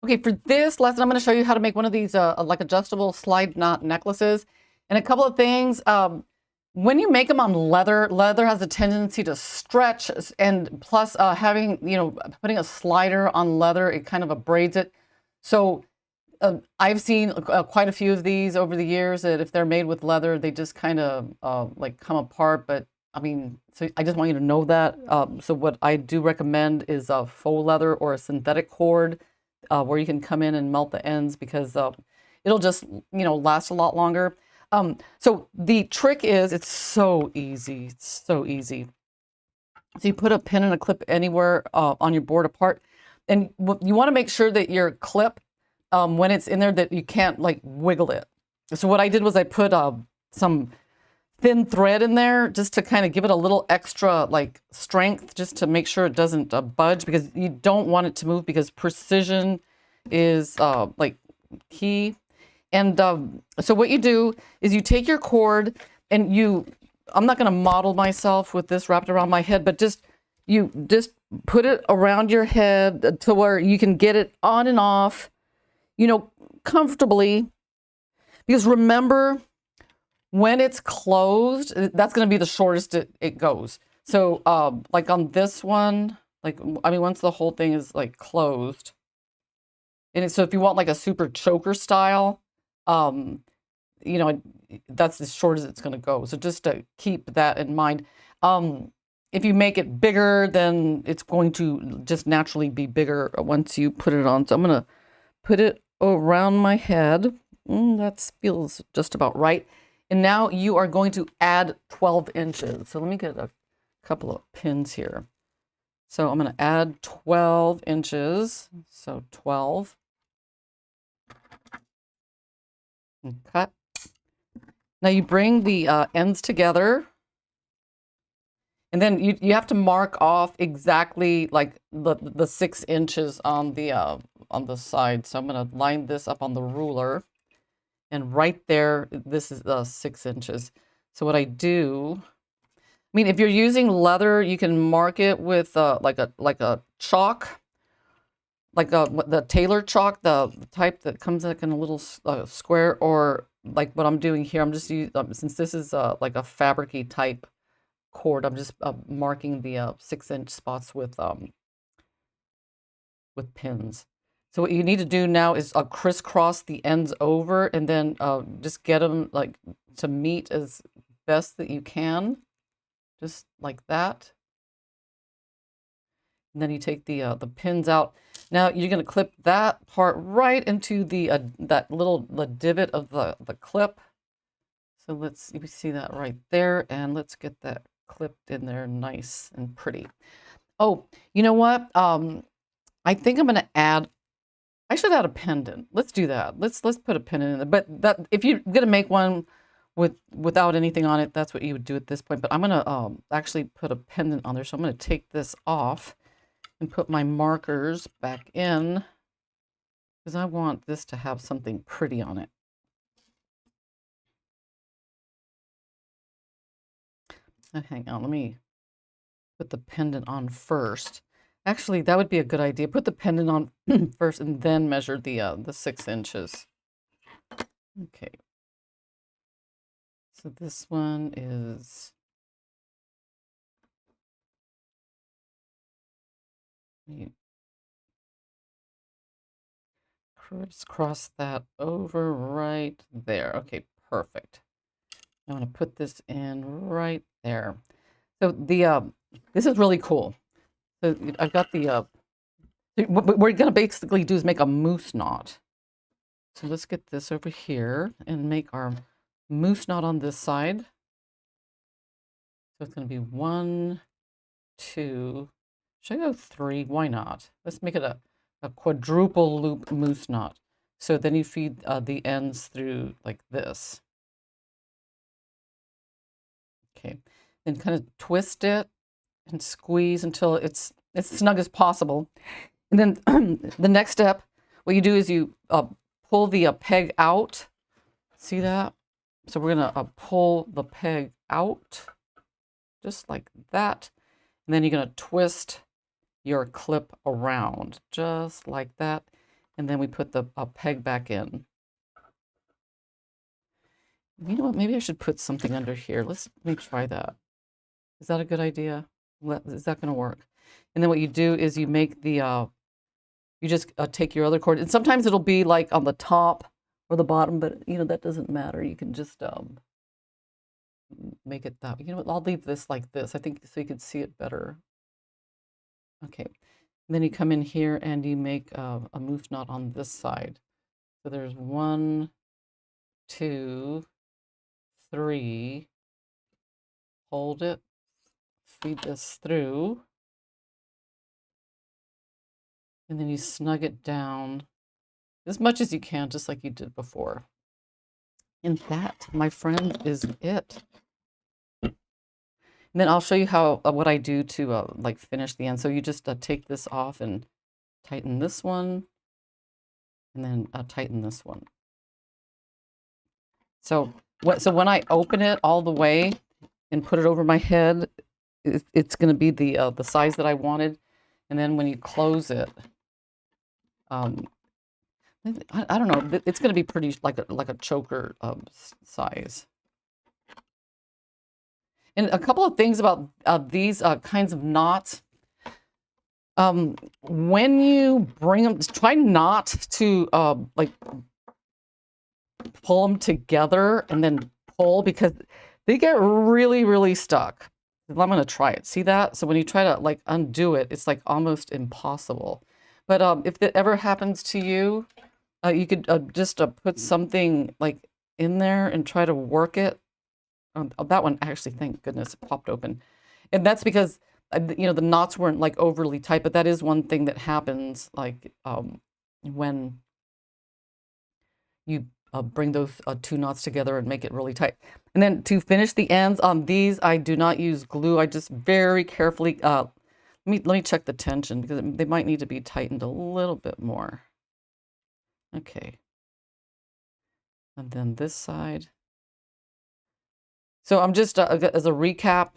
Okay, for this lesson, I'm going to show you how to make one of these like adjustable slide knot necklaces. And a couple of things. When you make them on leather, leather has a tendency to stretch, and plus having, putting a slider on leather, it kind of abrades it. So I've seen quite a few of these over the years that if they're made with leather, they just kind of like come apart. But I mean, so I just want you to know that. So what I do recommend is a faux leather or a synthetic cord where you can come in and melt the ends because it'll just, last a lot longer. So the trick is, it's so easy. It's so easy. So you put a pin and a clip anywhere on your board apart. And you want to make sure that your clip, when it's in there, that you can't like wiggle it. So what I did was I put some thin thread in there just to kind of give it a little extra like strength, just to make sure it doesn't budge, because you don't want it to move, because precision is like key. And so what you do is you take your cord and I'm not going to model myself with this wrapped around my head, but you just put it around your head to where you can get it on and off, comfortably. Because remember, when it's closed, that's going to be the shortest it goes. So like on this one, once the whole thing is like closed, and so if you want like a super choker style, that's as short as it's going to go. So just to keep that in mind. If you make it bigger, then it's going to just naturally be bigger once you put it on. So I'm going to put it around my head. That feels just about right. And now you are going to add 12 inches. So let me get a couple of pins here. So I'm going to add 12 inches. So 12. And cut. Now you bring the ends together. And then you have to mark off exactly like the 6 inches on the side. So I'm going to line this up on the ruler. And right there, this is 6 inches. So what I do, if you're using leather, you can mark it with like a chalk, like the tailor chalk, the type that comes like in a little square, or like what I'm doing here. I'm just using, since this is like a fabric-y type cord, I'm just marking the 6-inch spots with pins. So what you need to do now is crisscross the ends over, and then just get them like to meet as best that you can, just like that. And then you take the pins out. Now you're going to clip that part right into the that little divot of the clip. So you see that right there, and let's get that clipped in there nice and pretty. Oh, you know what? I think I'm going to add. I should add a pendant. Let's do that. Let's put a pendant in there. But that, if you're gonna make one without anything on it, that's what you would do at this point. But I'm gonna actually put a pendant on there. So I'm gonna take this off and put my markers back in, because I want this to have something pretty on it. Now, hang on, let me put the pendant on first. Actually, that would be a good idea. Put the pendant on first and then measure the 6 inches. Okay. So this one is, crisscross that over right there. Okay, perfect. I'm going to put this in right there. So this is really cool. So I've got what we're going to basically do is make a moose knot. So let's get this over here and make our moose knot on this side. So it's going to be 1, 2, should I go 3? Why not? Let's make it a quadruple loop moose knot. So then you feed the ends through like this. Okay, then kind of twist it and squeeze until it's as snug as possible. And then the next step, what you do is you pull the peg out. See that? So we're gonna pull the peg out just like that. And then you're gonna twist your clip around just like that. And then we put the peg back in. You know what? Maybe I should put something under here. Let me try that. Is that a good idea? Is that going to work? And then what you do is you make the, you just take your other cord. And sometimes it'll be like on the top or the bottom, but you know, that doesn't matter. You can just make it that. You know what? I'll leave this like this. I think so you can see it better. Okay. And then you come in here and you make a moose knot on this side. So there's 1, 2, 3. Hold it. Feed this through. And then you snug it down as much as you can, just like you did before. And that, my friend, is it. And then I'll show you how what I do to like finish the end. So you just take this off and tighten this one, and then tighten this one. So when I open it all the way and put it over my head, it's going to be the size that I wanted. And then when you close it, I don't know, it's going to be pretty like a choker size. And a couple of things about these kinds of knots. When you bring them, try not to like pull them together and then pull, because they get really, really stuck. I'm going to try it. See that? So when you try to like undo it, it's like almost impossible. But if that ever happens to you, you could just put something like in there and try to work it. That one, actually, thank goodness, it popped open. And that's because, you know, the knots weren't like overly tight, but that is one thing that happens like when you bring those 2 knots together and make it really tight. And then to finish the ends on these, I do not use glue. I just very carefully, let me check the tension, because they might need to be tightened a little bit more. Okay. And then this side. So I'm just, as a recap,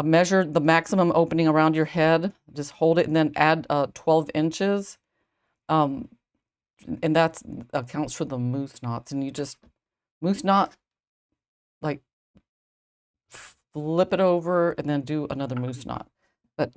measure the maximum opening around your head. Just hold it and then add 12 inches. And that accounts for the moose knots. And you just moose knot, like flip it over and then do another moose knot. But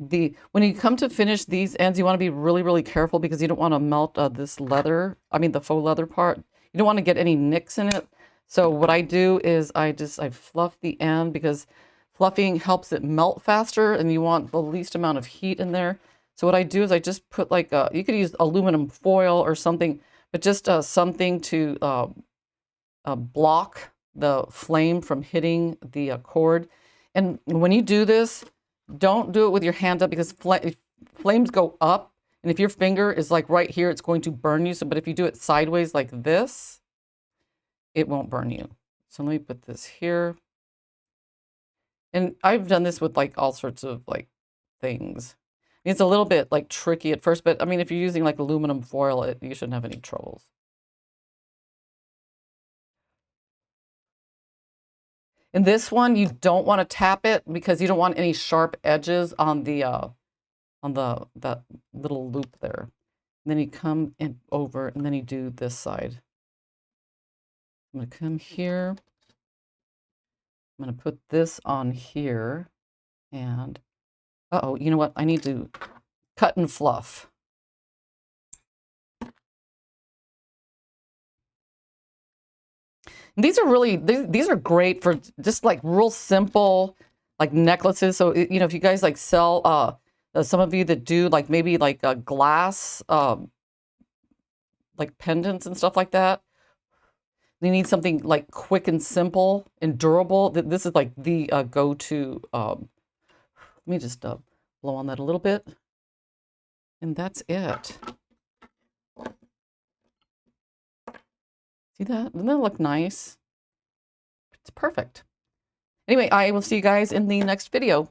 when you come to finish these ends, you want to be really, really careful, because you don't want to melt this leather. I mean, the faux leather part. You don't want to get any nicks in it. So what I do is I fluff the end, because fluffing helps it melt faster, and you want the least amount of heat in there. So what I do is I just put like you could use aluminum foil or something, but just something to block the flame from hitting the cord. And when you do this, don't do it with your hand up, because flames go up, and if your finger is like right here, it's going to burn you. So, but if you do it sideways like this, it won't burn you. So let me put this here. And I've done this with like all sorts of like things. It's a little bit like tricky at first, but I mean, if you're using like aluminum foil, you shouldn't have any troubles. In this one, you don't want to tap it, because you don't want any sharp edges on that little loop there. And then you come in over, and then you do this side. I'm going to come here. I'm going to put this on here, and uh-oh, you know what? I need to cut and fluff. And these are really, these are great for just like real simple like necklaces. So, you know, if you guys like sell, some of you that do like maybe like a glass, like pendants and stuff like that, you need something like quick and simple and durable. This is like the go-to. Let me just blow on that a little bit. And that's it. See that? Doesn't that look nice? It's perfect. Anyway, I will see you guys in the next video.